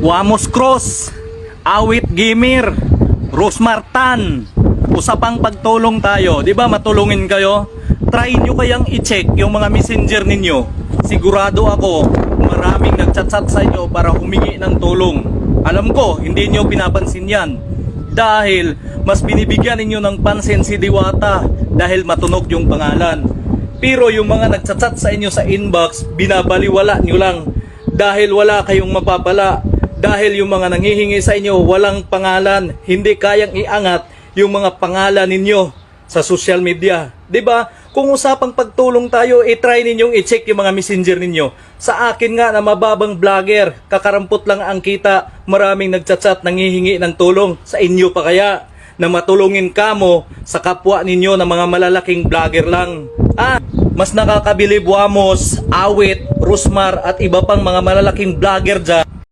Wamos Cross, Awit Gamer, Rosmar Tan, usapang pagtulong tayo. Di ba matulungin kayo? Try nyo kayang i-check yung mga messenger ninyo. Sigurado ako, maraming nagchat-chat sa inyo para humingi ng tulong. Alam ko, hindi nyo pinapansin yan. Dahil mas binibigyan ninyo ng pansin si Diwata dahil matunog yung pangalan. Pero yung mga nagchat-chat sa inyo sa inbox, binabaliwala nyo lang. Dahil wala kayong mapapala. Dahil yung mga nanghihingi sa inyo, walang pangalan. Hindi kayang iangat yung mga pangalan ninyo sa social media. 'Di ba? Kung usapang pagtulong tayo, i-try ninyong i-check yung mga messenger ninyo. Sa akin nga na mababang vlogger, kakarampot lang ang kita, maraming nagchat-chat nanghihingi ng tulong. Sa inyo pa kaya na matulungin kamo sa kapwa ninyo na mga malalaking vlogger lang. Mas nakakabilib Wamos, Awit, Rosmar at iba pang mga malalaking vlogger dyan